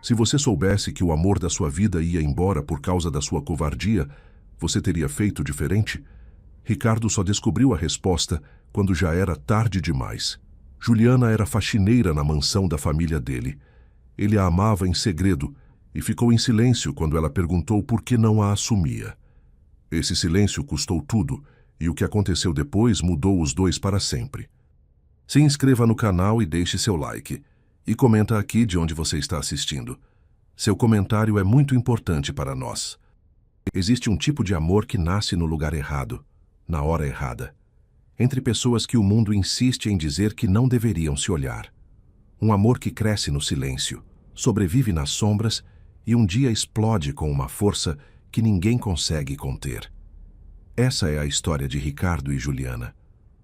Se você soubesse que o amor da sua vida ia embora por causa da sua covardia, você teria feito diferente? Ricardo só descobriu a resposta quando já era tarde demais. Juliana era faxineira na mansão da família dele. Ele a amava em segredo e ficou em silêncio quando ela perguntou por que não a assumia. Esse silêncio custou tudo, e o que aconteceu depois mudou os dois para sempre. Se inscreva no canal e deixe seu like. E comenta aqui de onde você está assistindo. Seu comentário é muito importante para nós. Existe um tipo de amor que nasce no lugar errado, na hora errada, entre pessoas que o mundo insiste em dizer que não deveriam se olhar. Um amor que cresce no silêncio, sobrevive nas sombras e um dia explode com uma força que ninguém consegue conter. Essa é a história de Ricardo e Juliana.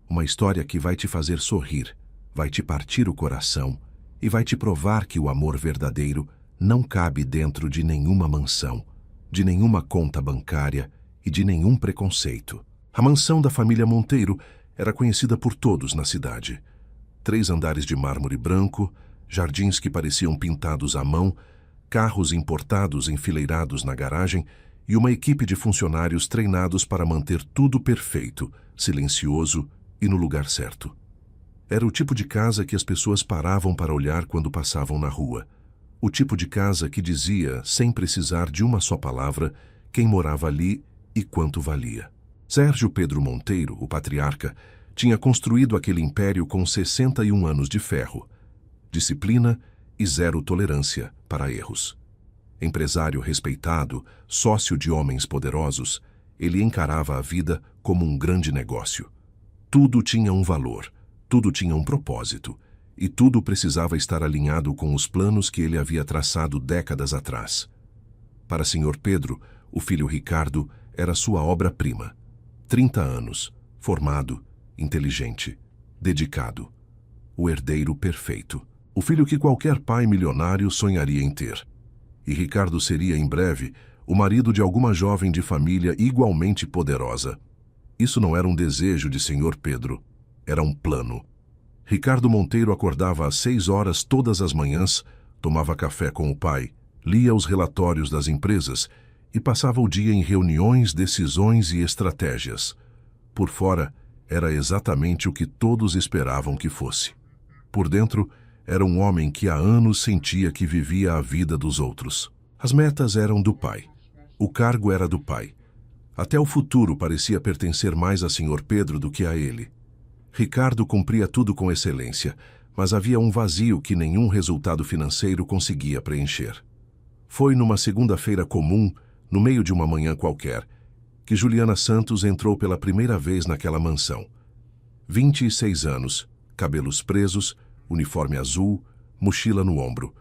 Uma história que vai te fazer sorrir, vai te partir o coração e vai te provar que o amor verdadeiro não cabe dentro de nenhuma mansão, de nenhuma conta bancária e de nenhum preconceito. A mansão da família Monteiro era conhecida por todos na cidade. 3 andares de mármore branco, jardins que pareciam pintados à mão, carros importados enfileirados na garagem e uma equipe de funcionários treinados para manter tudo perfeito, silencioso e no lugar certo. Era o tipo de casa que as pessoas paravam para olhar quando passavam na rua. O tipo de casa que dizia, sem precisar de uma só palavra, quem morava ali e quanto valia. Sérgio Pedro Monteiro, o patriarca, tinha construído aquele império com 61 anos de ferro, disciplina e zero tolerância para erros. Empresário respeitado, sócio de homens poderosos, ele encarava a vida como um grande negócio. Tudo tinha um valor, tudo tinha um propósito, e tudo precisava estar alinhado com os planos que ele havia traçado décadas atrás. Para Sr. Pedro, o filho Ricardo era sua obra-prima. 30 anos, formado, inteligente, dedicado. O herdeiro perfeito. O filho que qualquer pai milionário sonharia em ter. E Ricardo seria, em breve, o marido de alguma jovem de família igualmente poderosa. Isso não era um desejo de Sr. Pedro, era um plano. Ricardo Monteiro acordava às 6 horas todas as manhãs, tomava café com o pai, lia os relatórios das empresas e passava o dia em reuniões, decisões e estratégias. Por fora, era exatamente o que todos esperavam que fosse. Por dentro, era um homem que há anos sentia que vivia a vida dos outros. As metas eram do pai. O cargo era do pai. Até o futuro parecia pertencer mais a Sr. Pedro do que a ele. Ricardo cumpria tudo com excelência, mas havia um vazio que nenhum resultado financeiro conseguia preencher. Foi numa segunda-feira comum, no meio de uma manhã qualquer, que Juliana Santos entrou pela primeira vez naquela mansão. 26 anos, cabelos presos, uniforme azul, mochila no ombro.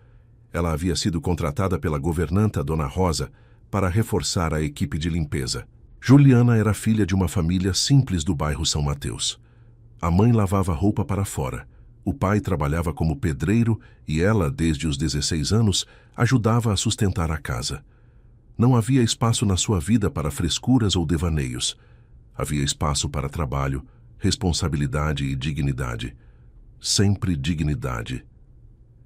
Ela havia sido contratada pela governanta Dona Rosa para reforçar a equipe de limpeza. Juliana era filha de uma família simples do bairro São Mateus. A mãe lavava roupa para fora. O pai trabalhava como pedreiro e ela, desde os 16 anos, ajudava a sustentar a casa. Não havia espaço na sua vida para frescuras ou devaneios. Havia espaço para trabalho, responsabilidade e dignidade. Sempre dignidade.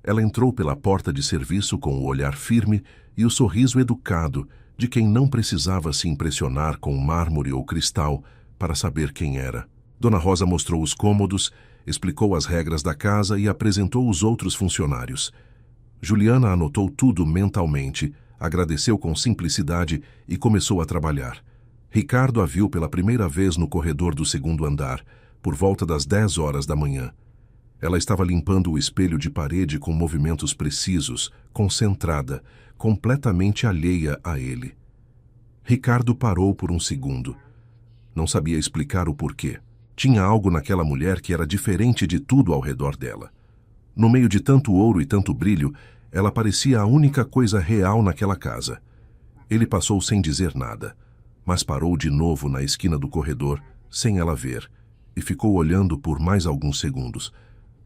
Ela entrou pela porta de serviço com o olhar firme e o sorriso educado de quem não precisava se impressionar com mármore ou cristal para saber quem era. Dona Rosa mostrou os cômodos, explicou as regras da casa e apresentou os outros funcionários. Juliana anotou tudo mentalmente, agradeceu com simplicidade e começou a trabalhar. Ricardo a viu pela primeira vez no corredor do 2º andar, por volta das 10 horas da manhã. Ela estava limpando o espelho de parede com movimentos precisos, concentrada, completamente alheia a ele. Ricardo parou por um segundo. Não sabia explicar o porquê. Tinha algo naquela mulher que era diferente de tudo ao redor dela. No meio de tanto ouro e tanto brilho, ela parecia a única coisa real naquela casa. Ele passou sem dizer nada, mas parou de novo na esquina do corredor, sem ela ver, e ficou olhando por mais alguns segundos.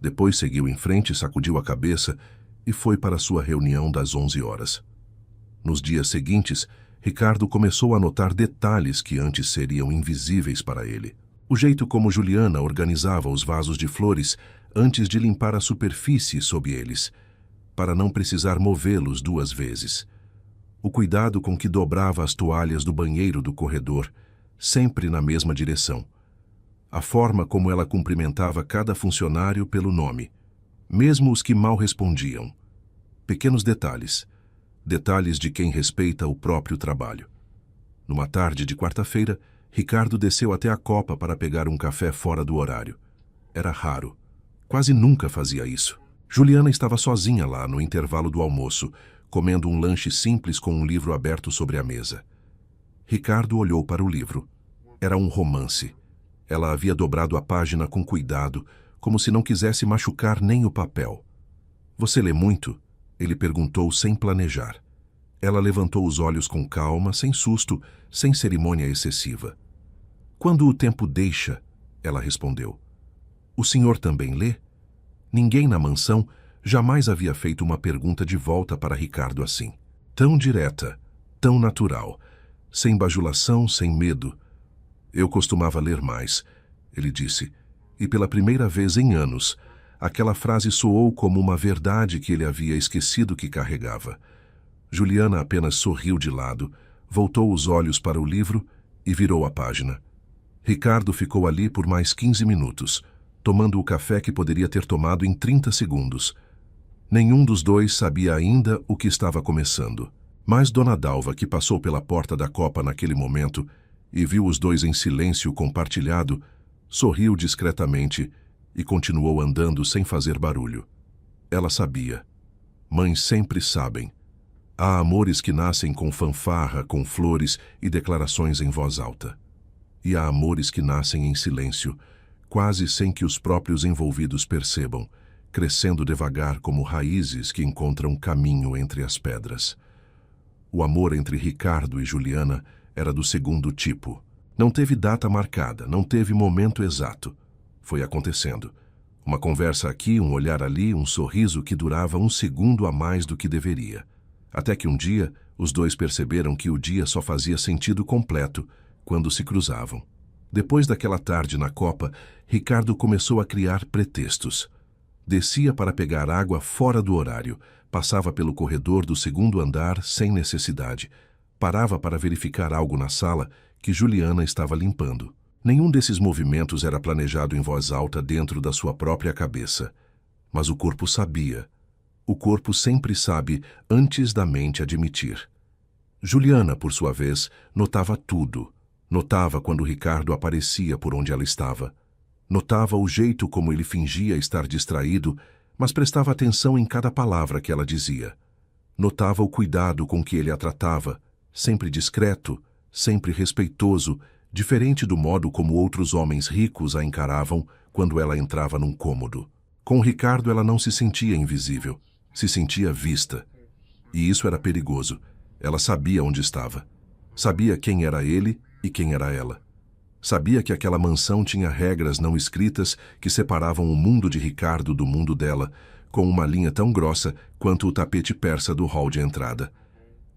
Depois seguiu em frente, sacudiu a cabeça e foi para sua reunião das 11 horas. Nos dias seguintes, Ricardo começou a notar detalhes que antes seriam invisíveis para ele. O jeito como Juliana organizava os vasos de flores antes de limpar a superfície sob eles. para não precisar movê-los 2 vezes. O cuidado com que dobrava as toalhas do banheiro do corredor, sempre na mesma direção. A forma como ela cumprimentava cada funcionário pelo nome, mesmo os que mal respondiam. Pequenos detalhes. Detalhes de quem respeita o próprio trabalho. Numa tarde de quarta-feira, Ricardo desceu até a copa para pegar um café fora do horário. Era raro. Quase nunca fazia isso. Juliana estava sozinha lá no intervalo do almoço, comendo um lanche simples com um livro aberto sobre a mesa. Ricardo olhou para o livro. Era um romance. Ela havia dobrado a página com cuidado, como se não quisesse machucar nem o papel. "Você lê muito?" ele perguntou sem planejar. Ela levantou os olhos com calma, sem susto, sem cerimônia excessiva. "Quando o tempo deixa," ela respondeu. "O senhor também lê?" Ninguém na mansão jamais havia feito uma pergunta de volta para Ricardo assim. Tão direta, tão natural, sem bajulação, sem medo. "Eu costumava ler mais," ele disse, e pela primeira vez em anos, aquela frase soou como uma verdade que ele havia esquecido que carregava. Juliana apenas sorriu de lado, voltou os olhos para o livro e virou a página. Ricardo ficou ali por mais 15 minutos, tomando o café que poderia ter tomado em 30 segundos. Nenhum dos dois sabia ainda o que estava começando. Mas Dona Dalva, que passou pela porta da copa naquele momento e viu os dois em silêncio compartilhado, sorriu discretamente e continuou andando sem fazer barulho. Ela sabia. Mães sempre sabem. Há amores que nascem com fanfarra, com flores e declarações em voz alta. E há amores que nascem em silêncio, quase sem que os próprios envolvidos percebam, crescendo devagar como raízes que encontram caminho entre as pedras. O amor entre Ricardo e Juliana era do segundo tipo. Não teve data marcada, não teve momento exato. Foi acontecendo. Uma conversa aqui, um olhar ali, um sorriso que durava 1 segundo a mais do que deveria. Até que um dia, os dois perceberam que o dia só fazia sentido completo quando se cruzavam. Depois daquela tarde na copa, Ricardo começou a criar pretextos. Descia para pegar água fora do horário, passava pelo corredor do 2º andar sem necessidade, parava para verificar algo na sala que Juliana estava limpando. Nenhum desses movimentos era planejado em voz alta dentro da sua própria cabeça. Mas o corpo sabia. O corpo sempre sabe antes da mente admitir. Juliana, por sua vez, notava tudo. Notava quando Ricardo aparecia por onde ela estava. Notava o jeito como ele fingia estar distraído, mas prestava atenção em cada palavra que ela dizia. Notava o cuidado com que ele a tratava, sempre discreto, sempre respeitoso, diferente do modo como outros homens ricos a encaravam quando ela entrava num cômodo. Com Ricardo ela não se sentia invisível, se sentia vista. E isso era perigoso. Ela sabia onde estava. Sabia quem era ele e quem era ela. Sabia que aquela mansão tinha regras não escritas que separavam o mundo de Ricardo do mundo dela, com uma linha tão grossa quanto o tapete persa do hall de entrada.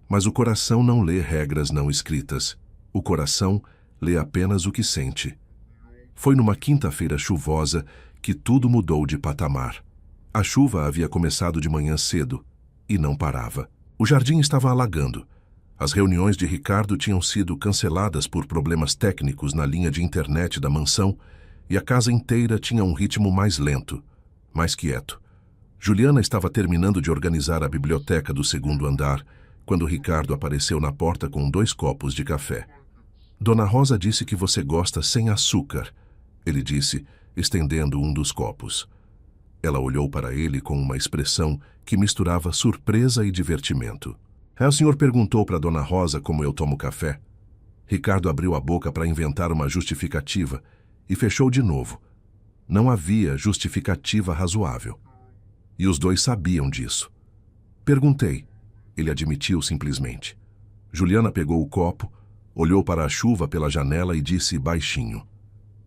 Mas o coração não lê regras não escritas. O coração lê apenas o que sente. Foi numa quinta-feira chuvosa que tudo mudou de patamar. A chuva havia começado de manhã cedo e não parava. O jardim estava alagando. As reuniões de Ricardo tinham sido canceladas por problemas técnicos na linha de internet da mansão e a casa inteira tinha um ritmo mais lento, mais quieto. Juliana estava terminando de organizar a biblioteca do 2º andar quando Ricardo apareceu na porta com 2 copos de café. "Dona Rosa disse que você gosta sem açúcar", ele disse, estendendo um dos copos. Ela olhou para ele com uma expressão que misturava surpresa e divertimento. "O senhor perguntou para Dona Rosa como eu tomo café?" Ricardo abriu a boca para inventar uma justificativa e fechou de novo. Não havia justificativa razoável. E os dois sabiam disso. "Perguntei", ele admitiu simplesmente. Juliana pegou o copo, olhou para a chuva pela janela e disse baixinho: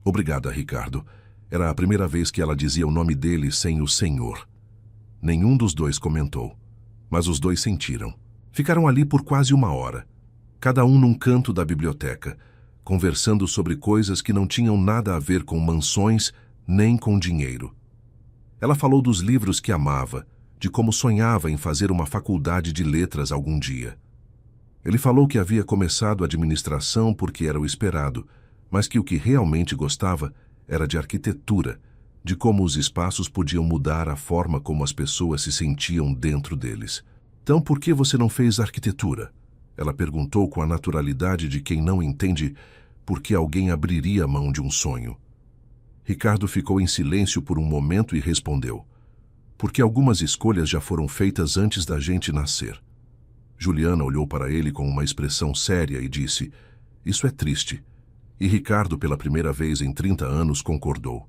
"Obrigada, Ricardo." Era a primeira vez que ela dizia o nome dele sem o senhor. Nenhum dos dois comentou, mas os dois sentiram. Ficaram ali por quase 1 hora, cada um num canto da biblioteca, conversando sobre coisas que não tinham nada a ver com mansões nem com dinheiro. Ela falou dos livros que amava, de como sonhava em fazer uma faculdade de letras algum dia. Ele falou que havia começado administração porque era o esperado, mas que o que realmente gostava era de arquitetura, de como os espaços podiam mudar a forma como as pessoas se sentiam dentro deles. Então, por que você não fez arquitetura? Ela perguntou com a naturalidade de quem não entende por que alguém abriria mão de um sonho. Ricardo ficou em silêncio por um momento e respondeu: porque algumas escolhas já foram feitas antes da gente nascer. Juliana olhou para ele com uma expressão séria e disse: isso é triste. E Ricardo, pela primeira vez em 30 anos, concordou.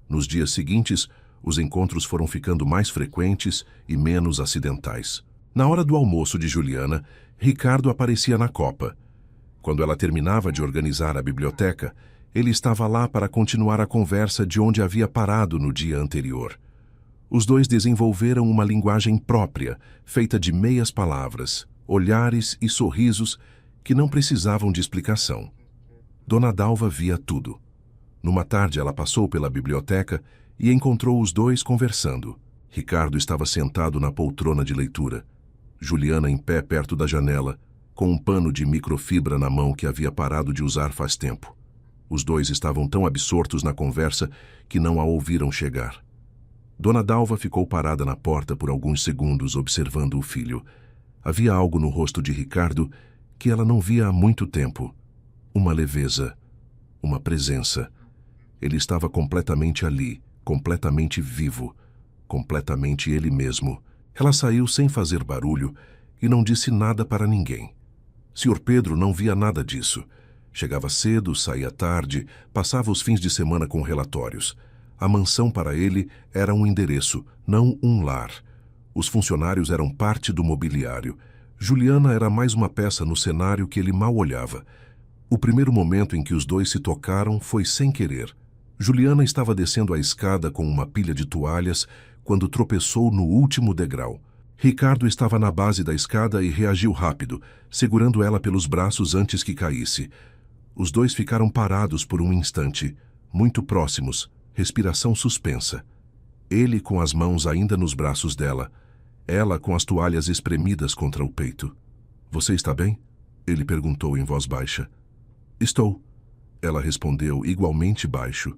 Nos dias seguintes, os encontros foram ficando mais frequentes e menos acidentais. Na hora do almoço de Juliana, Ricardo aparecia na copa. Quando ela terminava de organizar a biblioteca, ele estava lá para continuar a conversa de onde havia parado no dia anterior. Os dois desenvolveram uma linguagem própria, feita de meias palavras, olhares e sorrisos que não precisavam de explicação. Dona Dalva via tudo. Numa tarde, ela passou pela biblioteca e encontrou os dois conversando. Ricardo estava sentado na poltrona de leitura. Juliana em pé perto da janela, com um pano de microfibra na mão que havia parado de usar faz tempo. Os dois estavam tão absortos na conversa que não a ouviram chegar. Dona Dalva ficou parada na porta por alguns segundos observando o filho. Havia algo no rosto de Ricardo que ela não via há muito tempo. Uma leveza, uma presença. Ele estava completamente ali, completamente vivo, completamente ele mesmo. Ela saiu sem fazer barulho e não disse nada para ninguém. Sr. Pedro não via nada disso. Chegava cedo, saía tarde, passava os fins de semana com relatórios. A mansão para ele era um endereço, não um lar. Os funcionários eram parte do mobiliário. Juliana era mais uma peça no cenário que ele mal olhava. O primeiro momento em que os dois se tocaram foi sem querer. Juliana estava descendo a escada com uma pilha de toalhas quando tropeçou no último degrau. Ricardo estava na base da escada e reagiu rápido, segurando ela pelos braços antes que caísse. Os dois ficaram parados por um instante, muito próximos, respiração suspensa. Ele com as mãos ainda nos braços dela, ela com as toalhas espremidas contra o peito. Você está bem? Ele perguntou em voz baixa. Estou. Ela respondeu igualmente baixo.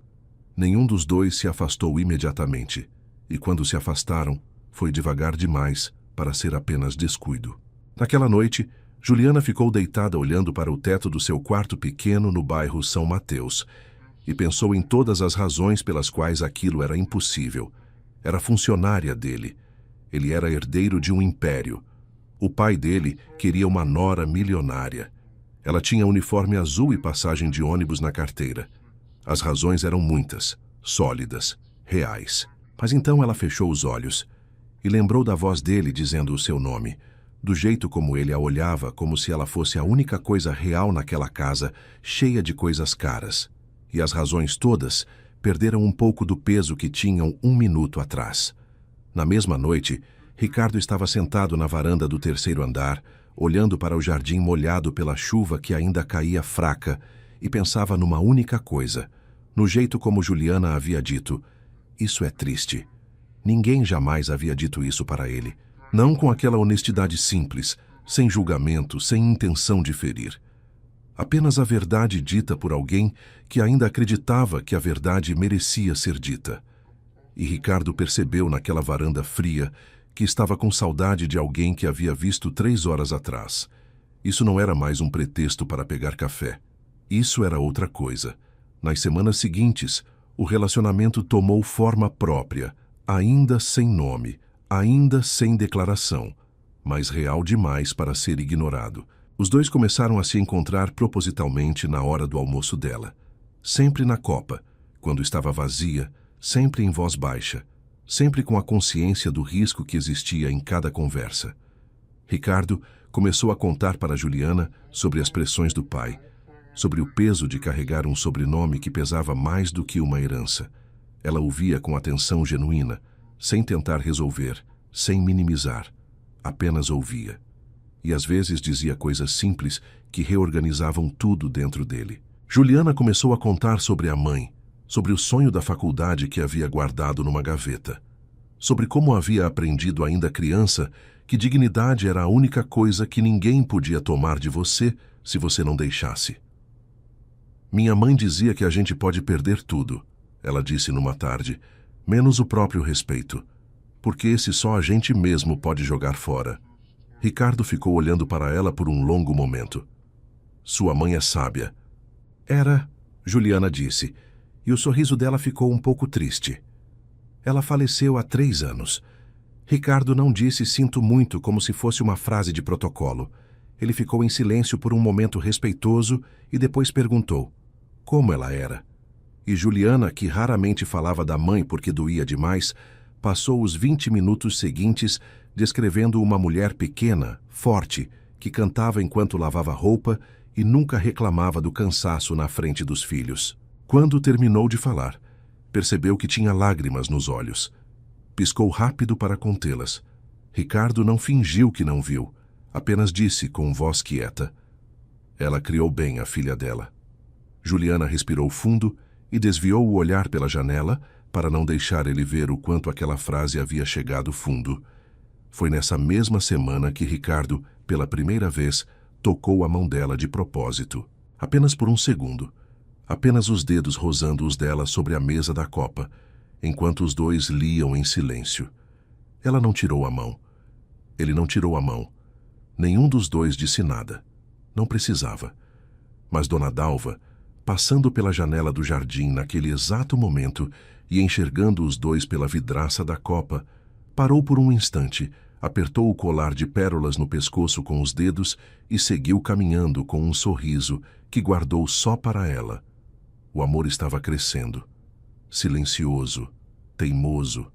Nenhum dos dois se afastou imediatamente, e quando se afastaram, foi devagar demais para ser apenas descuido. Naquela noite, Juliana ficou deitada olhando para o teto do seu quarto pequeno no bairro São Mateus, e pensou em todas as razões pelas quais aquilo era impossível. Era funcionária dele. Ele era herdeiro de um império. O pai dele queria uma nora milionária. Ela tinha uniforme azul e passagem de ônibus na carteira. As razões eram muitas, sólidas, reais. Mas então ela fechou os olhos e lembrou da voz dele dizendo o seu nome, do jeito como ele a olhava, como se ela fosse a única coisa real naquela casa, cheia de coisas caras. E as razões todas perderam um pouco do peso que tinham um minuto atrás. Na mesma noite, Ricardo estava sentado na varanda do terceiro andar, olhando para o jardim molhado pela chuva que ainda caía fraca, e pensava numa única coisa, no jeito como Juliana havia dito: isso é triste. Ninguém jamais havia dito isso para ele, não com aquela honestidade simples, sem julgamento, sem intenção de ferir. Apenas a verdade dita por alguém que ainda acreditava que a verdade merecia ser dita. E Ricardo percebeu naquela varanda fria que estava com saudade de alguém que havia visto 3 horas atrás. Isso não era mais um pretexto para pegar café. Isso era outra coisa. Nas semanas seguintes, o relacionamento tomou forma própria, ainda sem nome, ainda sem declaração, mas real demais para ser ignorado. Os dois começaram a se encontrar propositalmente na hora do almoço dela. Sempre na copa, quando estava vazia, sempre em voz baixa, sempre com a consciência do risco que existia em cada conversa. Ricardo começou a contar para Juliana sobre as pressões do pai, sobre o peso de carregar um sobrenome que pesava mais do que uma herança. Ela ouvia com atenção genuína, sem tentar resolver, sem minimizar, apenas ouvia. E às vezes dizia coisas simples que reorganizavam tudo dentro dele. Juliana começou a contar sobre a mãe, sobre o sonho da faculdade que havia guardado numa gaveta, sobre como havia aprendido ainda criança que dignidade era a única coisa que ninguém podia tomar de você se você não deixasse. Minha mãe dizia que a gente pode perder tudo, ela disse numa tarde, menos o próprio respeito, porque esse só a gente mesmo pode jogar fora. Ricardo ficou olhando para ela por um longo momento. Sua mãe é sábia. Era, Juliana disse, e o sorriso dela ficou um pouco triste. Ela faleceu há 3 anos. Ricardo não disse sinto muito como se fosse uma frase de protocolo. Ele ficou em silêncio por um momento respeitoso e depois perguntou como ela era. E Juliana, que raramente falava da mãe porque doía demais, passou os 20 minutos seguintes descrevendo uma mulher pequena, forte, que cantava enquanto lavava roupa e nunca reclamava do cansaço na frente dos filhos. Quando terminou de falar, percebeu que tinha lágrimas nos olhos. Piscou rápido para contê-las. Ricardo não fingiu que não viu, apenas disse com voz quieta. Ela criou bem a filha dela. Juliana respirou fundo e desviou o olhar pela janela para não deixar ele ver o quanto aquela frase havia chegado fundo. Foi nessa mesma semana que Ricardo, pela primeira vez, tocou a mão dela de propósito. Apenas por um segundo. Apenas os dedos rosando os dela sobre a mesa da copa, enquanto os dois liam em silêncio. Ela não tirou a mão. Ele não tirou a mão. Nenhum dos dois disse nada. Não precisava. Mas Dona Dalva, passando pela janela do jardim naquele exato momento e enxergando os dois pela vidraça da copa, parou por um instante, apertou o colar de pérolas no pescoço com os dedos e seguiu caminhando com um sorriso que guardou só para ela. O amor estava crescendo. Silencioso, teimoso,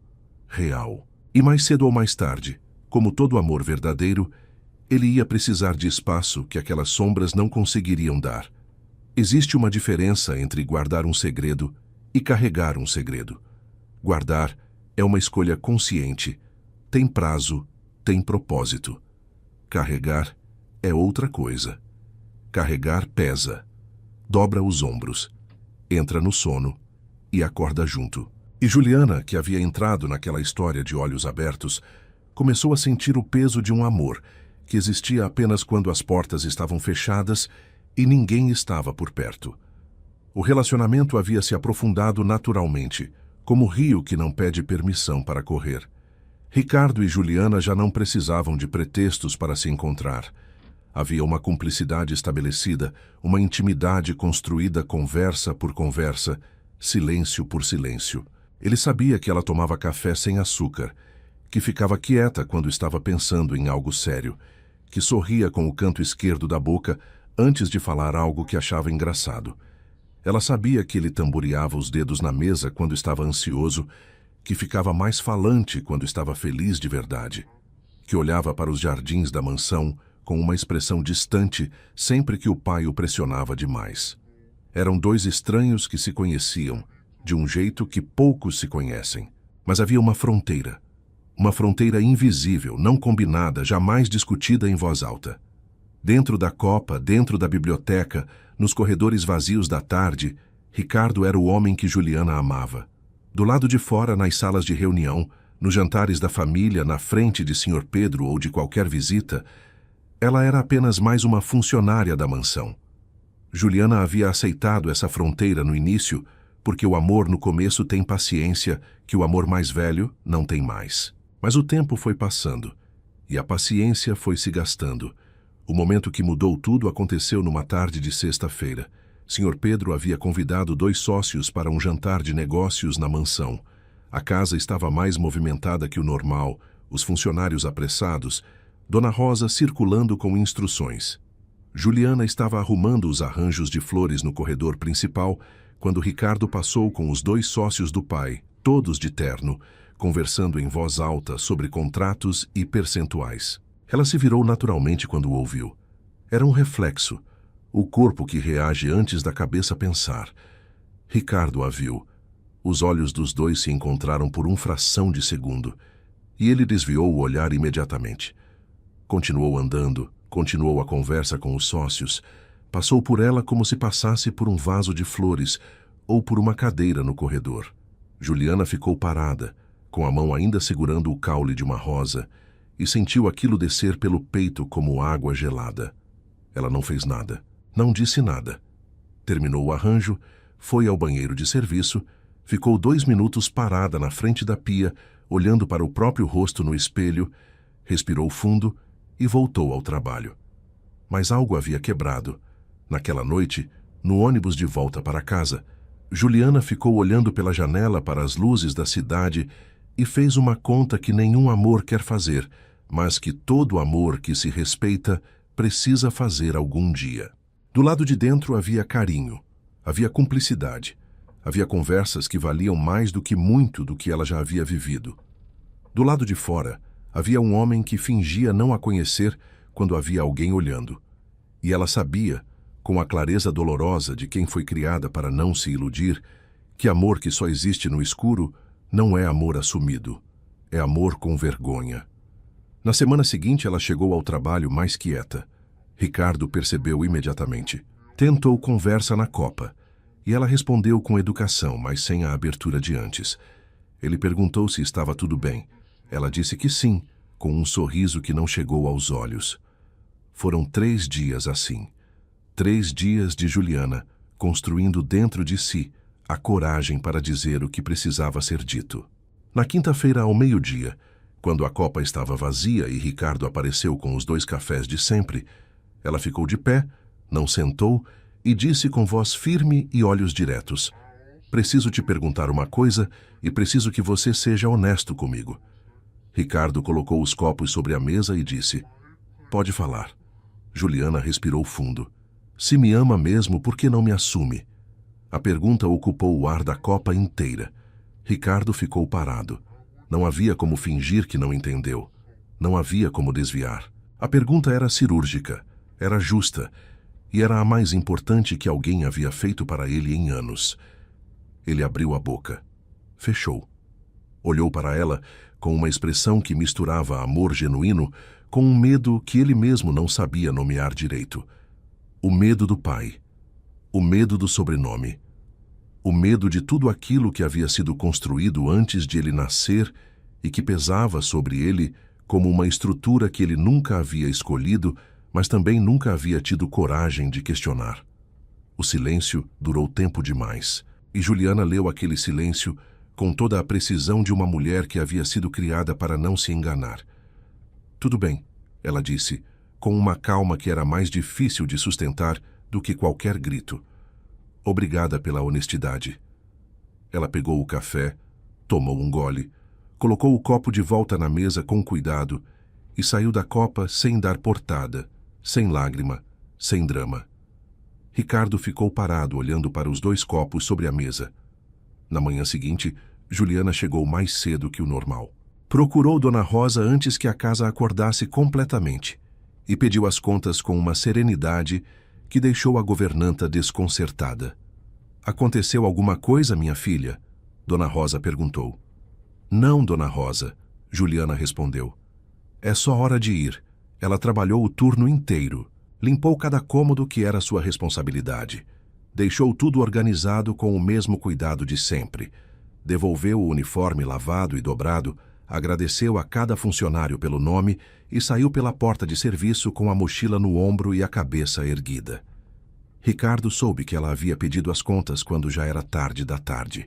real. E mais cedo ou mais tarde, como todo amor verdadeiro, ele ia precisar de espaço que aquelas sombras não conseguiriam dar. Existe uma diferença entre guardar um segredo e carregar um segredo. Guardar é uma escolha consciente, tem prazo, tem propósito. Carregar é outra coisa. Carregar pesa, dobra os ombros, entra no sono e acorda junto. E Juliana, que havia entrado naquela história de olhos abertos, começou a sentir o peso de um amor que existia apenas quando as portas estavam fechadas e ninguém estava por perto. O relacionamento havia se aprofundado naturalmente, como o rio que não pede permissão para correr. Ricardo e Juliana já não precisavam de pretextos para se encontrar. Havia uma cumplicidade estabelecida, uma intimidade construída conversa por conversa, silêncio por silêncio. Ele sabia que ela tomava café sem açúcar, que ficava quieta quando estava pensando em algo sério, que sorria com o canto esquerdo da boca antes de falar algo que achava engraçado. Ela sabia que ele tamboreava os dedos na mesa quando estava ansioso, que ficava mais falante quando estava feliz de verdade, que olhava para os jardins da mansão com uma expressão distante sempre que o pai o pressionava demais. Eram dois estranhos que se conheciam, de um jeito que poucos se conhecem. Mas havia uma fronteira invisível, não combinada, jamais discutida em voz alta. Dentro da copa, dentro da biblioteca, nos corredores vazios da tarde, Ricardo era o homem que Juliana amava. Do lado de fora, nas salas de reunião, nos jantares da família, na frente de Sr. Pedro ou de qualquer visita, ela era apenas mais uma funcionária da mansão. Juliana havia aceitado essa fronteira no início, porque o amor no começo tem paciência que o amor mais velho não tem mais. Mas o tempo foi passando, e a paciência foi se gastando. O momento que mudou tudo aconteceu numa tarde de sexta-feira. Sr. Pedro havia convidado 2 sócios para um jantar de negócios na mansão. A casa estava mais movimentada que o normal, os funcionários apressados, Dona Rosa circulando com instruções. Juliana estava arrumando os arranjos de flores no corredor principal, quando Ricardo passou com os 2 sócios do pai, todos de terno, conversando em voz alta sobre contratos e percentuais. Ela se virou naturalmente quando o ouviu. Era um reflexo, o corpo que reage antes da cabeça pensar. Ricardo a viu. Os olhos dos dois se encontraram por uma fração de segundo, e ele desviou o olhar imediatamente. Continuou andando, continuou a conversa com os sócios, passou por ela como se passasse por um vaso de flores ou por uma cadeira no corredor. Juliana ficou parada, com a mão ainda segurando o caule de uma rosa, e sentiu aquilo descer pelo peito como água gelada. Ela não fez nada, não disse nada. Terminou o arranjo, foi ao banheiro de serviço, ficou 2 minutos parada na frente da pia, olhando para o próprio rosto no espelho, respirou fundo e voltou ao trabalho. Mas algo havia quebrado. Naquela noite, no ônibus de volta para casa, Juliana ficou olhando pela janela para as luzes da cidade e fez uma conta que nenhum amor quer fazer, mas que todo amor que se respeita precisa fazer algum dia. Do lado de dentro havia carinho, havia cumplicidade, havia conversas que valiam mais do que muito do que ela já havia vivido. Do lado de fora, havia um homem que fingia não a conhecer quando havia alguém olhando. E ela sabia, com a clareza dolorosa de quem foi criada para não se iludir, que amor que só existe no escuro não é amor assumido, é amor com vergonha. Na semana seguinte, ela chegou ao trabalho mais quieta. Ricardo percebeu imediatamente. Tentou conversa na copa, e ela respondeu com educação, mas sem a abertura de antes. Ele perguntou se estava tudo bem. Ela disse que sim, com um sorriso que não chegou aos olhos. Foram 3 dias assim. 3 dias de Juliana, construindo dentro de si a coragem para dizer o que precisava ser dito. Na quinta-feira, ao meio-dia, quando a copa estava vazia e Ricardo apareceu com os 2 cafés de sempre, ela ficou de pé, não sentou e disse com voz firme e olhos diretos: "Preciso te perguntar uma coisa e preciso que você seja honesto comigo." Ricardo colocou os copos sobre a mesa e disse: "Pode falar." Juliana respirou fundo. "Se me ama mesmo, por que não me assume?" A pergunta ocupou o ar da copa inteira. Ricardo ficou parado. Não havia como fingir que não entendeu. Não havia como desviar. A pergunta era cirúrgica, era justa, e era a mais importante que alguém havia feito para ele em anos. Ele abriu a boca. Fechou. Olhou para ela com uma expressão que misturava amor genuíno com um medo que ele mesmo não sabia nomear direito. O medo do pai. O medo do sobrenome. O medo de tudo aquilo que havia sido construído antes de ele nascer e que pesava sobre ele como uma estrutura que ele nunca havia escolhido, mas também nunca havia tido coragem de questionar. O silêncio durou tempo demais, e Juliana leu aquele silêncio com toda a precisão de uma mulher que havia sido criada para não se enganar. "Tudo bem," ela disse, com uma calma que era mais difícil de sustentar do que qualquer grito. "Obrigada pela honestidade." Ela pegou o café, tomou um gole, colocou o copo de volta na mesa com cuidado e saiu da copa sem dar portada, sem lágrima, sem drama. Ricardo ficou parado olhando para os 2 copos sobre a mesa. Na manhã seguinte, Juliana chegou mais cedo que o normal. Procurou Dona Rosa antes que a casa acordasse completamente e pediu as contas com uma serenidade que deixou a governanta desconcertada. "Aconteceu alguma coisa, minha filha?" Dona Rosa perguntou. "Não, Dona Rosa," Juliana respondeu. "É só hora de ir. Ela trabalhou o turno inteiro. Limpou cada cômodo que era sua responsabilidade. Deixou tudo organizado com o mesmo cuidado de sempre. Devolveu o uniforme lavado e dobrado, agradeceu a cada funcionário pelo nome e saiu pela porta de serviço com a mochila no ombro e a cabeça erguida." Ricardo soube que ela havia pedido as contas quando já era tarde da tarde.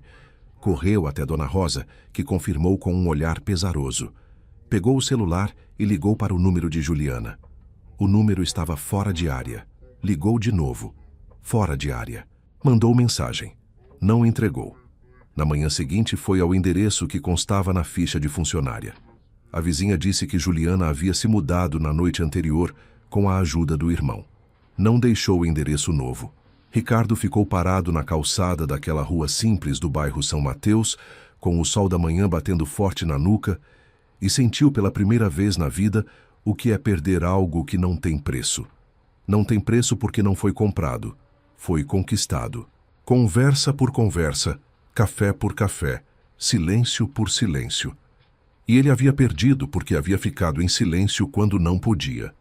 Correu até Dona Rosa, que confirmou com um olhar pesaroso. Pegou o celular e ligou para o número de Juliana. O número estava fora de área. Ligou de novo. Fora de área. Mandou mensagem. Não entregou. Na manhã seguinte foi ao endereço que constava na ficha de funcionária. A vizinha disse que Juliana havia se mudado na noite anterior com a ajuda do irmão. Não deixou o endereço novo. Ricardo ficou parado na calçada daquela rua simples do bairro São Mateus, com o sol da manhã batendo forte na nuca, e sentiu pela primeira vez na vida o que é perder algo que não tem preço. Não tem preço porque não foi comprado, foi conquistado. Conversa por conversa, café por café, silêncio por silêncio. E ele havia perdido porque havia ficado em silêncio quando não podia.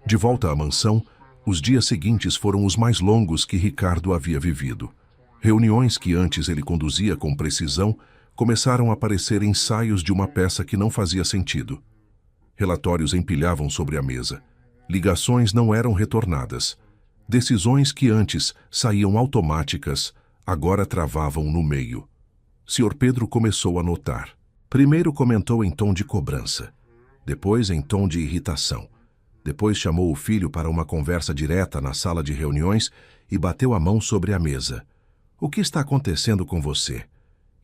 De volta à mansão, os dias seguintes foram os mais longos que Ricardo havia vivido. Reuniões que antes ele conduzia com precisão começaram a aparecer ensaios de uma peça que não fazia sentido. Relatórios empilhavam sobre a mesa. Ligações não eram retornadas. Decisões que antes saíam automáticas, agora travavam no meio. Sr. Pedro começou a notar. Primeiro comentou em tom de cobrança, depois em tom de irritação. Depois chamou o filho para uma conversa direta na sala de reuniões e bateu a mão sobre a mesa. O que está acontecendo com você?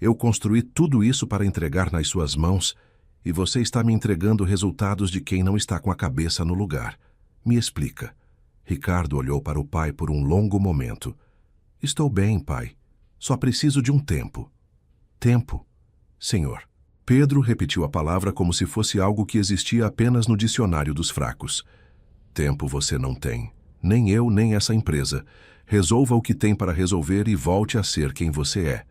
Eu construí tudo isso para entregar nas suas mãos e você está me entregando resultados de quem não está com a cabeça no lugar. Me explica. Ricardo olhou para o pai por um longo momento. Estou bem, pai. Só preciso de um tempo. Tempo? Senhor. Pedro repetiu a palavra como se fosse algo que existia apenas no dicionário dos fracos. Tempo você não tem. Nem eu, nem essa empresa. Resolva o que tem para resolver e volte a ser quem você é.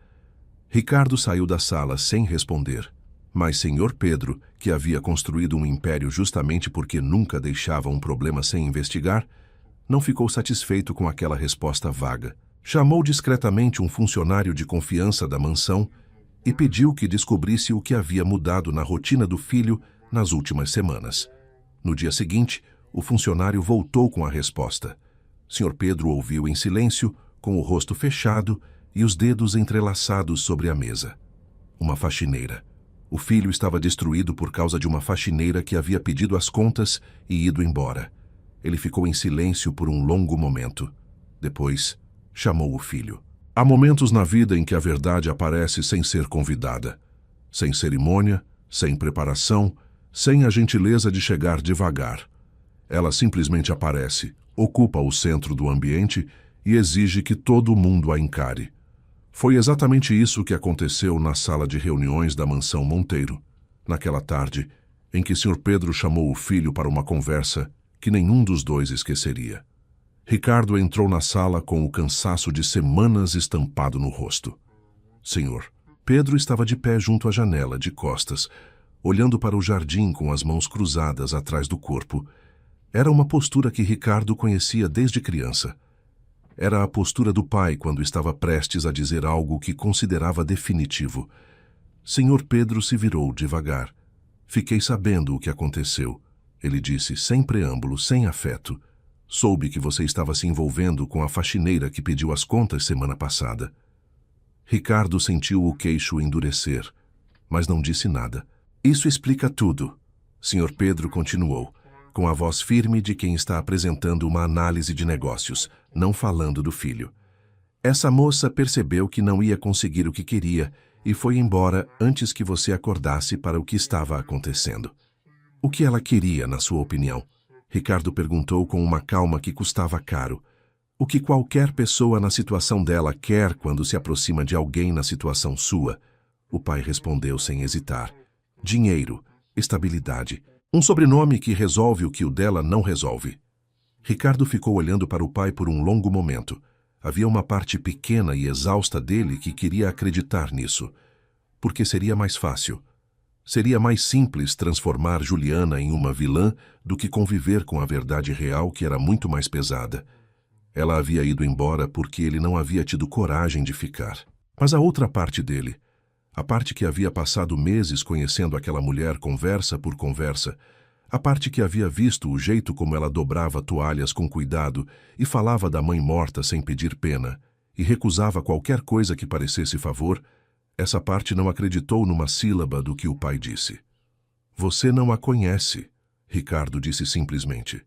Ricardo saiu da sala sem responder. Mas Sr. Pedro, que havia construído um império justamente porque nunca deixava um problema sem investigar, não ficou satisfeito com aquela resposta vaga. Chamou discretamente um funcionário de confiança da mansão e pediu que descobrisse o que havia mudado na rotina do filho nas últimas semanas. No dia seguinte, o funcionário voltou com a resposta. Sr. Pedro ouviu em silêncio, com o rosto fechado e os dedos entrelaçados sobre a mesa. Uma faxineira. O filho estava destruído por causa de uma faxineira que havia pedido as contas e ido embora. Ele ficou em silêncio por um longo momento. Depois, chamou o filho. Há momentos na vida em que a verdade aparece sem ser convidada, sem cerimônia, sem preparação, sem a gentileza de chegar devagar. Ela simplesmente aparece, ocupa o centro do ambiente e exige que todo mundo a encare. Foi exatamente isso que aconteceu na sala de reuniões da mansão Monteiro, naquela tarde em que Sr. Pedro chamou o filho para uma conversa que nenhum dos dois esqueceria. Ricardo entrou na sala com o cansaço de semanas estampado no rosto. Senhor, Pedro estava de pé junto à janela, de costas, olhando para o jardim com as mãos cruzadas atrás do corpo. Era uma postura que Ricardo conhecia desde criança. Era a postura do pai quando estava prestes a dizer algo que considerava definitivo. Senhor Pedro se virou devagar. Fiquei sabendo o que aconteceu, ele disse, sem preâmbulo, sem afeto. Soube que você estava se envolvendo com a faxineira que pediu as contas semana passada. Ricardo sentiu o queixo endurecer, mas não disse nada. Isso explica tudo, Sr. Pedro continuou, com a voz firme de quem está apresentando uma análise de negócios, não falando do filho. Essa moça percebeu que não ia conseguir o que queria e foi embora antes que você acordasse para o que estava acontecendo. O que ela queria, na sua opinião? Ricardo perguntou com uma calma que custava caro. O que qualquer pessoa na situação dela quer quando se aproxima de alguém na situação sua? O pai respondeu sem hesitar. Dinheiro, estabilidade, um sobrenome que resolve o que o dela não resolve. Ricardo ficou olhando para o pai por um longo momento. Havia uma parte pequena e exausta dele que queria acreditar nisso. Porque seria mais fácil. Seria mais simples transformar Juliana em uma vilã do que conviver com a verdade real que era muito mais pesada. Ela havia ido embora porque ele não havia tido coragem de ficar. Mas a outra parte dele, a parte que havia passado meses conhecendo aquela mulher conversa por conversa, a parte que havia visto o jeito como ela dobrava toalhas com cuidado e falava da mãe morta sem pedir pena, e recusava qualquer coisa que parecesse favor, essa parte não acreditou numa sílaba do que o pai disse. Você não a conhece, Ricardo disse simplesmente.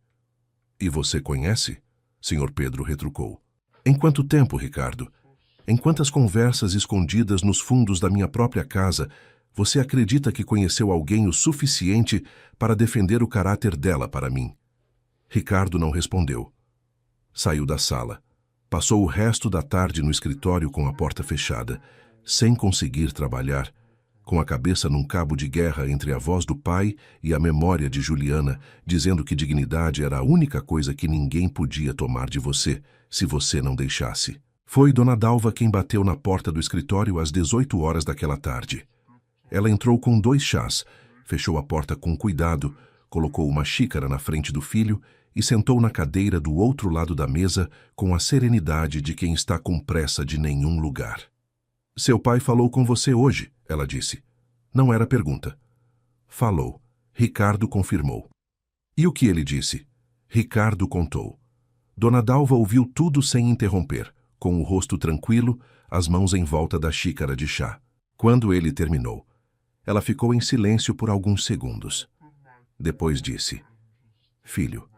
E você conhece? Sr. Pedro retrucou. Em quanto tempo, Ricardo? Em quantas conversas escondidas nos fundos da minha própria casa você acredita que conheceu alguém o suficiente para defender o caráter dela para mim? Ricardo não respondeu. Saiu da sala. Passou o resto da tarde no escritório com a porta fechada, sem conseguir trabalhar, com a cabeça num cabo de guerra entre a voz do pai e a memória de Juliana, dizendo que dignidade era a única coisa que ninguém podia tomar de você, se você não deixasse. Foi Dona Dalva quem bateu na porta do escritório às 18 horas daquela tarde. Ela entrou com 2 chás, fechou a porta com cuidado, colocou uma xícara na frente do filho e sentou na cadeira do outro lado da mesa com a serenidade de quem está com pressa de nenhum lugar. Seu pai falou com você hoje, ela disse. Não era pergunta. Falou. Ricardo confirmou. E o que ele disse? Ricardo contou. Dona Dalva ouviu tudo sem interromper, com o rosto tranquilo, as mãos em volta da xícara de chá. Quando ele terminou, ela ficou em silêncio por alguns segundos. Depois disse: Filho,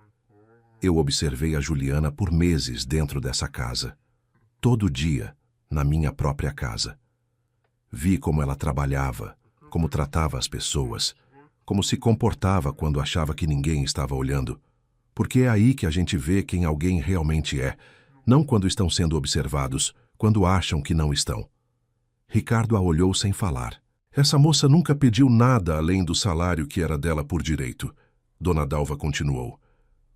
eu observei a Juliana por meses dentro dessa casa. Todo dia, na minha própria casa. Vi como ela trabalhava, como tratava as pessoas, como se comportava quando achava que ninguém estava olhando. Porque é aí que a gente vê quem alguém realmente é, não quando estão sendo observados, quando acham que não estão. Ricardo a olhou sem falar. Essa moça nunca pediu nada além do salário que era dela por direito. Dona Dalva continuou.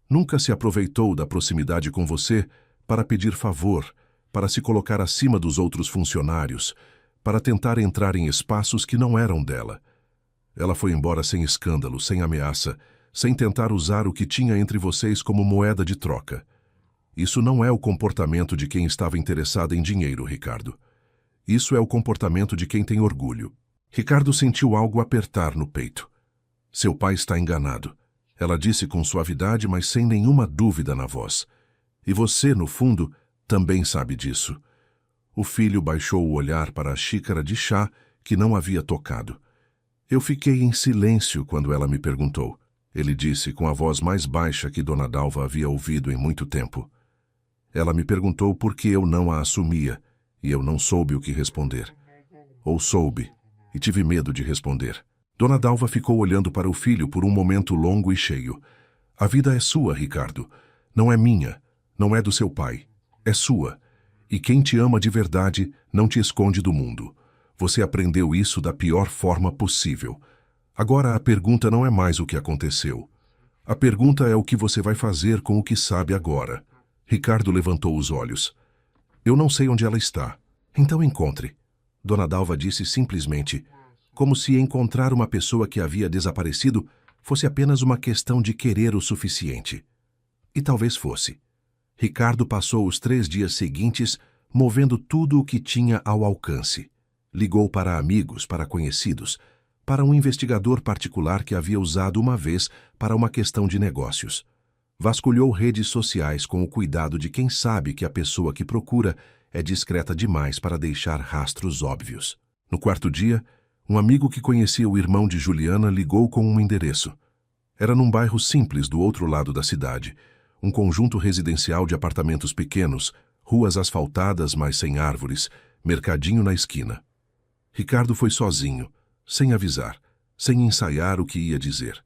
Nunca se aproveitou da proximidade com você para pedir favor, para se colocar acima dos outros funcionários, para tentar entrar em espaços que não eram dela. Ela foi embora sem escândalo, sem ameaça, sem tentar usar o que tinha entre vocês como moeda de troca. Isso não é o comportamento de quem estava interessado em dinheiro, Ricardo. Isso é o comportamento de quem tem orgulho. Ricardo sentiu algo apertar no peito. Seu pai está enganado. Ela disse com suavidade, mas sem nenhuma dúvida na voz. E você, no fundo, também sabe disso. O filho baixou o olhar para a xícara de chá que não havia tocado. Eu fiquei em silêncio quando ela me perguntou. Ele disse com a voz mais baixa que Dona Dalva havia ouvido em muito tempo. Ela me perguntou por que eu não a assumia, e eu não soube o que responder. Ou soube, e tive medo de responder. Dona Dalva ficou olhando para o filho por um momento longo e cheio. A vida é sua, Ricardo. Não é minha, não é do seu pai. É sua. E quem te ama de verdade não te esconde do mundo. Você aprendeu isso da pior forma possível. Agora a pergunta não é mais o que aconteceu. A pergunta é o que você vai fazer com o que sabe agora. Ricardo levantou os olhos. Eu não sei onde ela está. Então encontre. Dona Dalva disse simplesmente, como se encontrar uma pessoa que havia desaparecido fosse apenas uma questão de querer o suficiente. E talvez fosse. Ricardo passou os 3 dias seguintes movendo tudo o que tinha ao alcance. Ligou para amigos, para conhecidos, para um investigador particular que havia usado uma vez para uma questão de negócios. Vasculhou redes sociais com o cuidado de quem sabe que a pessoa que procura é discreta demais para deixar rastros óbvios. No 4º dia, um amigo que conhecia o irmão de Juliana ligou com um endereço. Era num bairro simples do outro lado da cidade, um conjunto residencial de apartamentos pequenos, ruas asfaltadas, mas sem árvores, mercadinho na esquina. Ricardo foi sozinho, sem avisar, sem ensaiar o que ia dizer.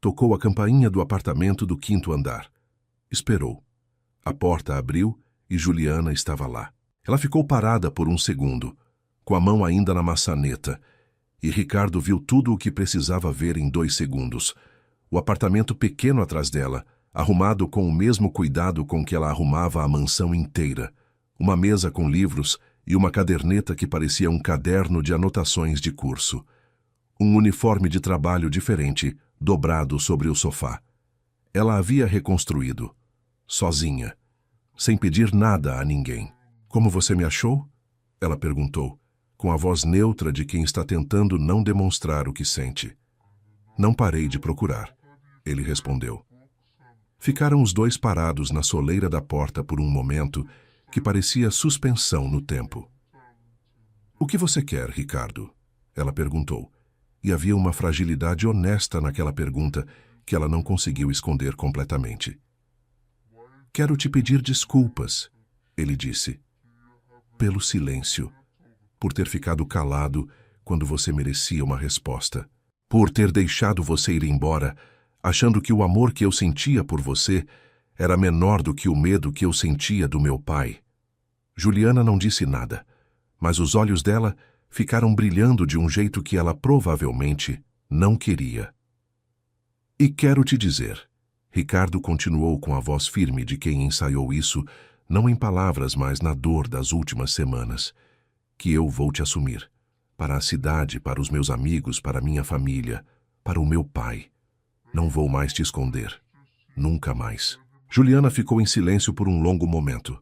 Tocou a campainha do apartamento do 5º andar. Esperou. A porta abriu e Juliana estava lá. Ela ficou parada por um segundo, com a mão ainda na maçaneta, e Ricardo viu tudo o que precisava ver em 2 segundos. O apartamento pequeno atrás dela, arrumado com o mesmo cuidado com que ela arrumava a mansão inteira. Uma mesa com livros e uma caderneta que parecia um caderno de anotações de curso. Um uniforme de trabalho diferente, dobrado sobre o sofá. Ela havia reconstruído, sozinha, sem pedir nada a ninguém. Como você me achou? Ela perguntou, com a voz neutra de quem está tentando não demonstrar o que sente. Não parei de procurar, ele respondeu. Ficaram os dois parados na soleira da porta por um momento que parecia suspensão no tempo. O que você quer, Ricardo? Ela perguntou, e havia uma fragilidade honesta naquela pergunta que ela não conseguiu esconder completamente. Quero te pedir desculpas, ele disse, pelo silêncio, por ter ficado calado quando você merecia uma resposta, por ter deixado você ir embora, achando que o amor que eu sentia por você era menor do que o medo que eu sentia do meu pai. Juliana não disse nada, mas os olhos dela ficaram brilhando de um jeito que ela provavelmente não queria. E quero te dizer, Ricardo continuou com a voz firme de quem ensaiou isso, não em palavras, mas na dor das últimas semanas, que eu vou te assumir, para a cidade, para os meus amigos, para minha família, para o meu pai. Não vou mais te esconder. Nunca mais. Juliana ficou em silêncio por um longo momento.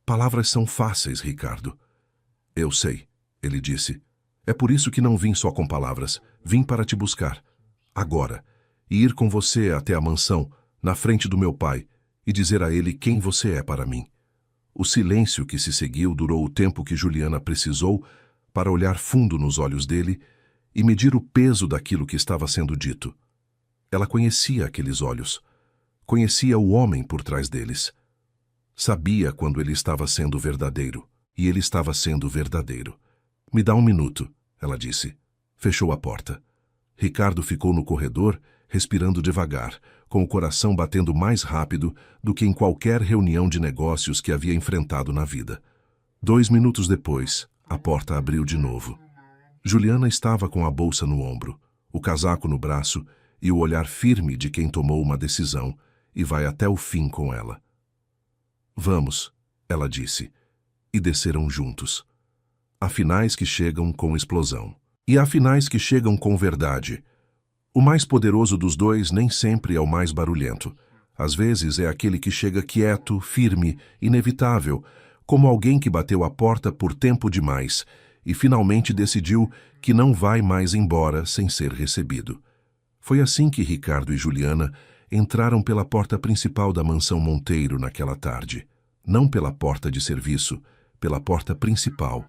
Palavras são fáceis, Ricardo. Eu sei, ele disse. É por isso que não vim só com palavras. Vim para te buscar. Agora. E ir com você até a mansão, na frente do meu pai, e dizer a ele quem você é para mim. O silêncio que se seguiu durou o tempo que Juliana precisou para olhar fundo nos olhos dele e medir o peso daquilo que estava sendo dito. Ela conhecia aqueles olhos. Conhecia o homem por trás deles. Sabia quando ele estava sendo verdadeiro, e ele estava sendo verdadeiro. Me dá um minuto, ela disse. Fechou a porta. Ricardo ficou no corredor, respirando devagar, com o coração batendo mais rápido do que em qualquer reunião de negócios que havia enfrentado na vida. 2 minutos depois, a porta abriu de novo. Juliana estava com a bolsa no ombro, o casaco no braço e o olhar firme de quem tomou uma decisão e vai até o fim com ela. Vamos, ela disse, e desceram juntos. Há finais que chegam com explosão. E há finais que chegam com verdade. O mais poderoso dos dois nem sempre é o mais barulhento. Às vezes é aquele que chega quieto, firme, inevitável, como alguém que bateu a porta por tempo demais e finalmente decidiu que não vai mais embora sem ser recebido. Foi assim que Ricardo e Juliana entraram pela porta principal da mansão Monteiro naquela tarde. Não pela porta de serviço, pela porta principal.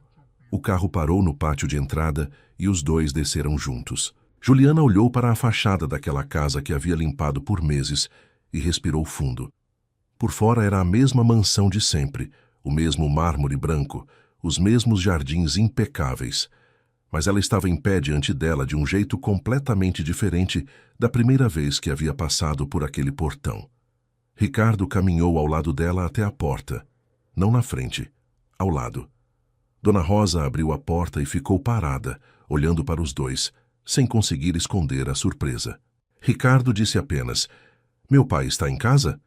O carro parou no pátio de entrada e os dois desceram juntos. Juliana olhou para a fachada daquela casa que havia limpado por meses e respirou fundo. Por fora era a mesma mansão de sempre, o mesmo mármore branco, os mesmos jardins impecáveis. Mas ela estava em pé diante dela de um jeito completamente diferente da primeira vez que havia passado por aquele portão. Ricardo caminhou ao lado dela até a porta. Não na frente, ao lado. Dona Rosa abriu a porta e ficou parada, olhando para os dois, sem conseguir esconder a surpresa. Ricardo disse apenas, "Meu pai está em casa?"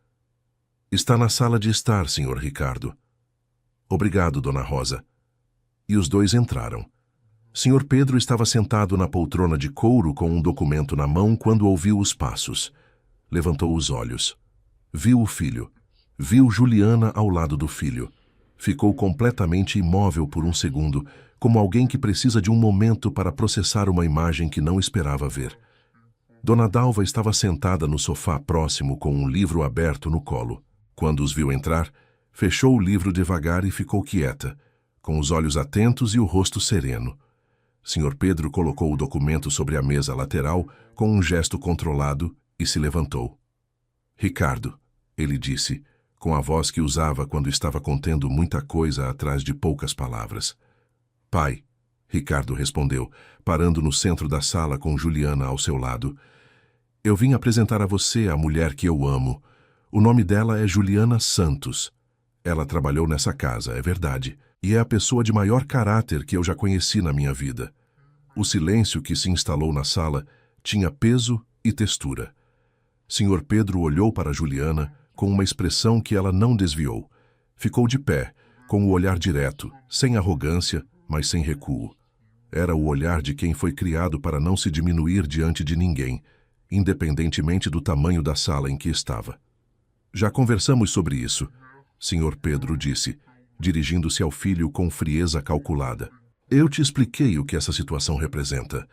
"Está na sala de estar, senhor Ricardo." "Obrigado, Dona Rosa." E os dois entraram. Senhor Pedro estava sentado na poltrona de couro com um documento na mão quando ouviu os passos. Levantou os olhos. Viu o filho. Viu Juliana ao lado do filho. Ficou completamente imóvel por um segundo, como alguém que precisa de um momento para processar uma imagem que não esperava ver. Dona Dalva estava sentada no sofá próximo com um livro aberto no colo. Quando os viu entrar, fechou o livro devagar e ficou quieta, com os olhos atentos e o rosto sereno. Senhor Pedro colocou o documento sobre a mesa lateral com um gesto controlado e se levantou. "Ricardo", ele disse, com a voz que usava quando estava contendo muita coisa atrás de poucas palavras. "Pai", Ricardo respondeu, parando no centro da sala com Juliana ao seu lado. "Eu vim apresentar a você a mulher que eu amo. O nome dela é Juliana Santos. Ela trabalhou nessa casa, é verdade, e é a pessoa de maior caráter que eu já conheci na minha vida." O silêncio que se instalou na sala tinha peso e textura. Senhor Pedro olhou para Juliana com uma expressão que ela não desviou. Ficou de pé, com o olhar direto, sem arrogância, mas sem recuo. Era o olhar de quem foi criado para não se diminuir diante de ninguém, independentemente do tamanho da sala em que estava. "Já conversamos sobre isso", Senhor Pedro disse, dirigindo-se ao filho com frieza calculada. "Eu te expliquei o que essa situação representa.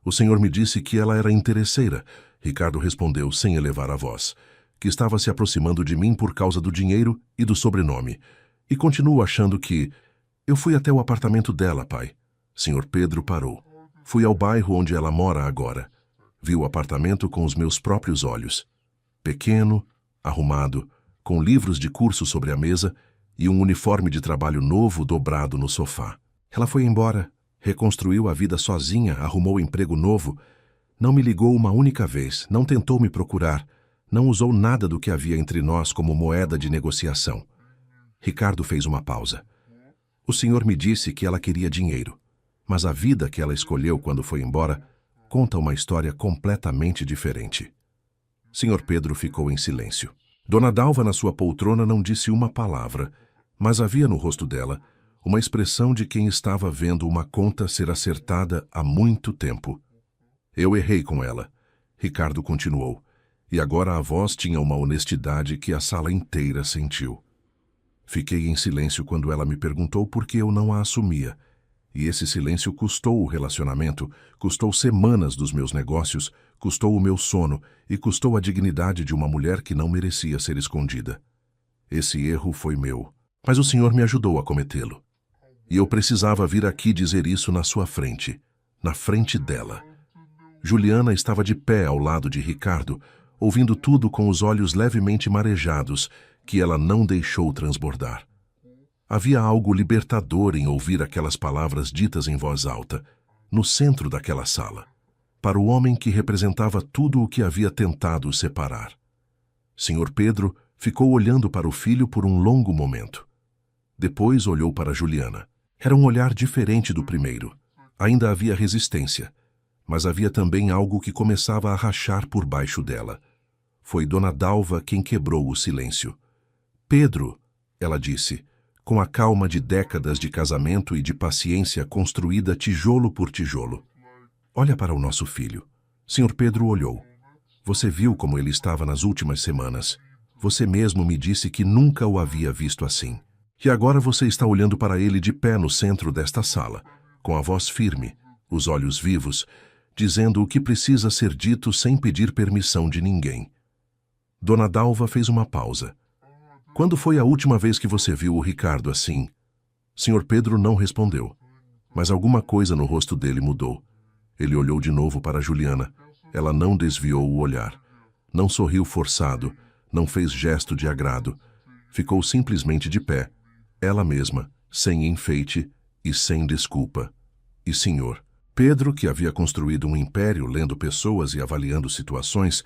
O senhor me disse que ela era interesseira", Ricardo respondeu sem elevar a voz, "que estava se aproximando de mim por causa do dinheiro e do sobrenome. E continuo achando que... Eu fui até o apartamento dela, pai." Senhor Pedro parou. "Fui ao bairro onde ela mora agora. Vi o apartamento com os meus próprios olhos. Pequeno, arrumado, com livros de curso sobre a mesa e um uniforme de trabalho novo dobrado no sofá. Ela foi embora, reconstruiu a vida sozinha, arrumou emprego novo. Não me ligou uma única vez, não tentou me procurar, não usou nada do que havia entre nós como moeda de negociação." Ricardo fez uma pausa. "O senhor me disse que ela queria dinheiro, mas a vida que ela escolheu quando foi embora conta uma história completamente diferente." Senhor Pedro ficou em silêncio. Dona Dalva, na sua poltrona, não disse uma palavra, mas havia no rosto dela uma expressão de quem estava vendo uma conta ser acertada há muito tempo. "Eu errei com ela", Ricardo continuou, e agora a voz tinha uma honestidade que a sala inteira sentiu. "Fiquei em silêncio quando ela me perguntou por que eu não a assumia. E esse silêncio custou o relacionamento, custou semanas dos meus negócios, custou o meu sono e custou a dignidade de uma mulher que não merecia ser escondida. Esse erro foi meu, mas o Senhor me ajudou a cometê-lo. E eu precisava vir aqui dizer isso na sua frente, na frente dela. Juliana estava de pé ao lado de Ricardo, ouvindo tudo com os olhos levemente marejados, que ela não deixou transbordar. Havia algo libertador em ouvir aquelas palavras ditas em voz alta, no centro daquela sala, para o homem que representava tudo o que havia tentado os separar. Senhor Pedro ficou olhando para o filho por um longo momento. Depois olhou para Juliana. Era um olhar diferente do primeiro. Ainda havia resistência, mas havia também algo que começava a rachar por baixo dela. Foi Dona Dalva quem quebrou o silêncio. Pedro, ela disse, com a calma de décadas de casamento e de paciência construída tijolo por tijolo. Olha para o nosso filho. Senhor Pedro olhou. Você viu como ele estava nas últimas semanas. Você mesmo me disse que nunca o havia visto assim. E agora você está olhando para ele de pé no centro desta sala, com a voz firme, os olhos vivos, dizendo o que precisa ser dito sem pedir permissão de ninguém. Dona Dalva fez uma pausa. Quando foi a última vez que você viu o Ricardo assim? Senhor Pedro não respondeu, mas alguma coisa no rosto dele mudou. Ele olhou de novo para Juliana. Ela não desviou o olhar. Não sorriu forçado, não fez gesto de agrado. Ficou simplesmente de pé, ela mesma, sem enfeite e sem desculpa. E Senhor Pedro, que havia construído um império lendo pessoas e avaliando situações,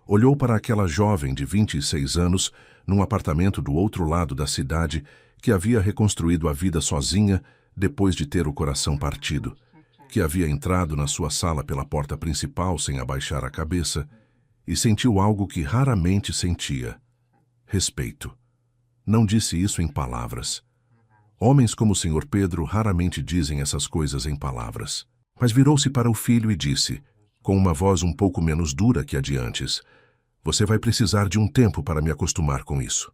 olhou para aquela jovem de 26 anos, num apartamento do outro lado da cidade, que havia reconstruído a vida sozinha depois de ter o coração partido, que havia entrado na sua sala pela porta principal sem abaixar a cabeça, e sentiu algo que raramente sentia: respeito. Não disse isso em palavras. Homens como o Senhor Pedro raramente dizem essas coisas em palavras. Mas virou-se para o filho e disse, com uma voz um pouco menos dura que a de antes: você vai precisar de um tempo para me acostumar com isso.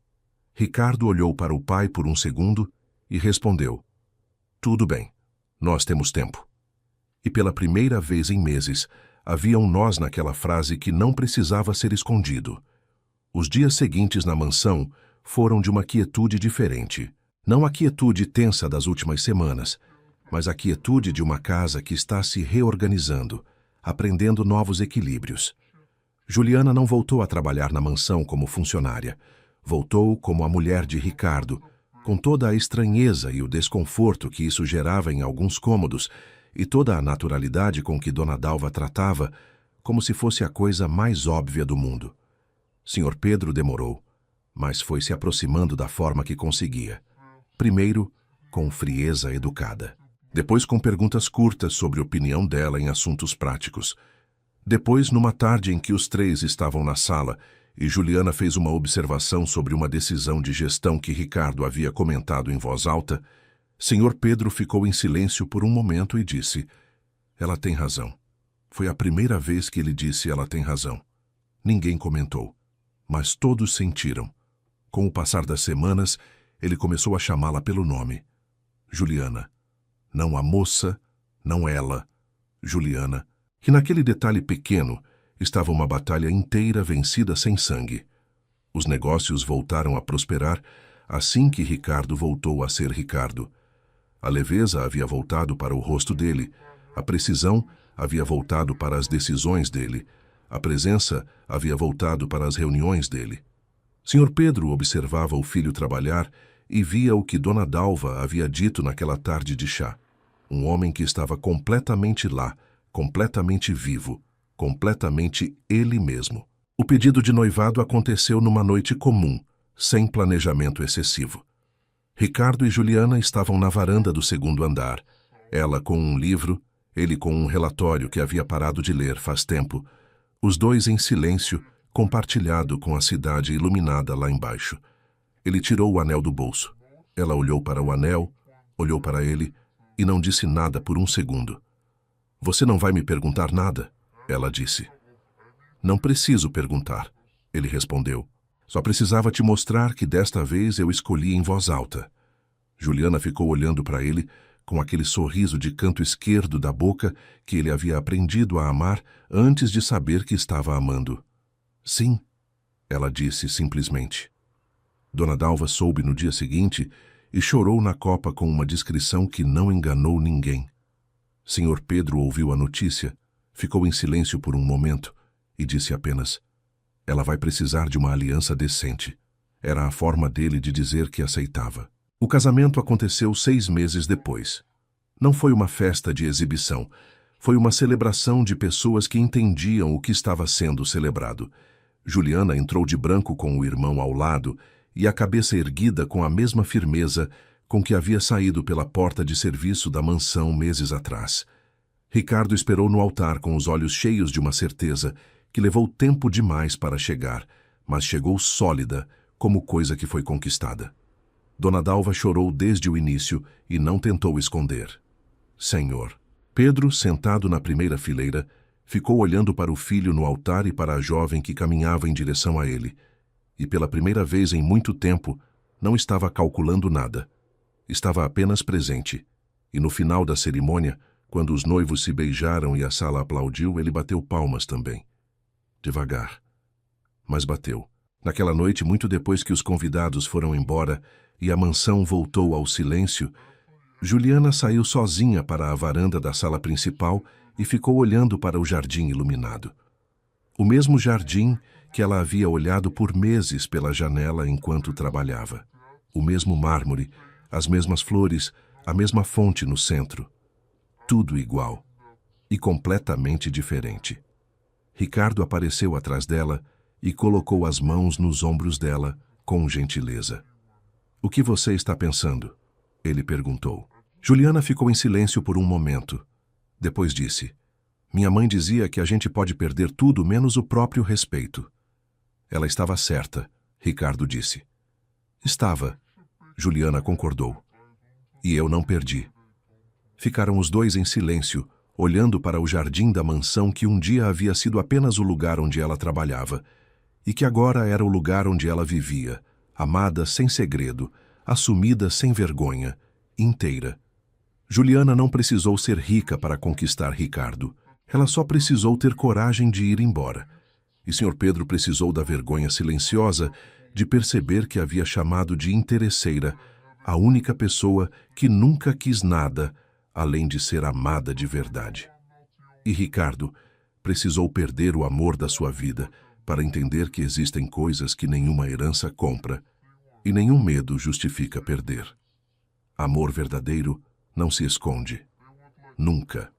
Ricardo olhou para o pai por um segundo e respondeu: tudo bem, nós temos tempo. E pela primeira vez em meses, havia um nós naquela frase que não precisava ser escondido. Os dias seguintes na mansão foram de uma quietude diferente. Não a quietude tensa das últimas semanas, mas a quietude de uma casa que está se reorganizando, aprendendo novos equilíbrios. Juliana não voltou a trabalhar na mansão como funcionária. Voltou como a mulher de Ricardo, com toda a estranheza e o desconforto que isso gerava em alguns cômodos e toda a naturalidade com que Dona Dalva tratava, como se fosse a coisa mais óbvia do mundo. Senhor Pedro demorou, mas foi se aproximando da forma que conseguia. Primeiro, com frieza educada. Depois com perguntas curtas sobre a opinião dela em assuntos práticos. Depois, numa tarde em que os três estavam na sala e Juliana fez uma observação sobre uma decisão de gestão que Ricardo havia comentado em voz alta, Senhor Pedro ficou em silêncio por um momento e disse: ela tem razão. Foi a primeira vez que ele disse ela tem razão. Ninguém comentou, mas todos sentiram. Com o passar das semanas, ele começou a chamá-la pelo nome. Juliana. Não a moça, não ela. Juliana. E naquele detalhe pequeno estava uma batalha inteira vencida sem sangue. Os negócios voltaram a prosperar assim que Ricardo voltou a ser Ricardo. A leveza havia voltado para o rosto dele, a precisão havia voltado para as decisões dele, a presença havia voltado para as reuniões dele. Senhor Pedro observava o filho trabalhar e via o que Dona Dalva havia dito naquela tarde de chá. Um homem que estava completamente lá, completamente vivo, completamente ele mesmo. O pedido de noivado aconteceu numa noite comum, sem planejamento excessivo. Ricardo e Juliana estavam na varanda do segundo andar, ela com um livro, ele com um relatório que havia parado de ler faz tempo, os dois em silêncio, compartilhado com a cidade iluminada lá embaixo. Ele tirou o anel do bolso. Ela olhou para o anel, olhou para ele e não disse nada por um segundo. Você não vai me perguntar nada? Ela disse. Não preciso perguntar, ele respondeu. Só precisava te mostrar que desta vez eu escolhi em voz alta. Juliana ficou olhando para ele, com aquele sorriso de canto esquerdo da boca que ele havia aprendido a amar antes de saber que estava amando. Sim, ela disse simplesmente. Dona Dalva soube no dia seguinte e chorou na copa com uma descrição que não enganou ninguém. Senhor Pedro ouviu a notícia, ficou em silêncio por um momento e disse apenas: ela vai precisar de uma aliança decente. Era a forma dele de dizer que aceitava. O casamento aconteceu 6 meses depois. Não foi uma festa de exibição. Foi uma celebração de pessoas que entendiam o que estava sendo celebrado. Juliana entrou de branco com o irmão ao lado e a cabeça erguida com a mesma firmeza com que havia saído pela porta de serviço da mansão meses atrás. Ricardo esperou no altar com os olhos cheios de uma certeza que levou tempo demais para chegar, mas chegou sólida, como coisa que foi conquistada. Dona Dalva chorou desde o início e não tentou esconder. Senhor. Pedro, sentado na primeira fileira, ficou olhando para o filho no altar e para a jovem que caminhava em direção a ele. E pela primeira vez em muito tempo, não estava calculando nada. Estava apenas presente. E no final da cerimônia, quando os noivos se beijaram e a sala aplaudiu, ele bateu palmas também. Devagar. Mas bateu. Naquela noite, muito depois que os convidados foram embora e a mansão voltou ao silêncio, Juliana saiu sozinha para a varanda da sala principal e ficou olhando para o jardim iluminado. O mesmo jardim que ela havia olhado por meses pela janela enquanto trabalhava. O mesmo mármore, as mesmas flores, a mesma fonte no centro. Tudo igual. E completamente diferente. Ricardo apareceu atrás dela e colocou as mãos nos ombros dela com gentileza. "O que você está pensando?" ele perguntou. Juliana ficou em silêncio por um momento. Depois disse: "Minha mãe dizia que a gente pode perder tudo menos o próprio respeito." Ela estava certa, Ricardo disse. Estava, Juliana concordou. E eu não perdi. Ficaram os dois em silêncio, olhando para o jardim da mansão que um dia havia sido apenas o lugar onde ela trabalhava, e que agora era o lugar onde ela vivia, amada sem segredo, assumida sem vergonha, inteira. Juliana não precisou ser rica para conquistar Ricardo. Ela só precisou ter coragem de ir embora. E Sr. Pedro precisou da vergonha silenciosa de perceber que havia chamado de interesseira a única pessoa que nunca quis nada além de ser amada de verdade. E Ricardo precisou perder o amor da sua vida para entender que existem coisas que nenhuma herança compra e nenhum medo justifica perder. Amor verdadeiro não se esconde. Nunca.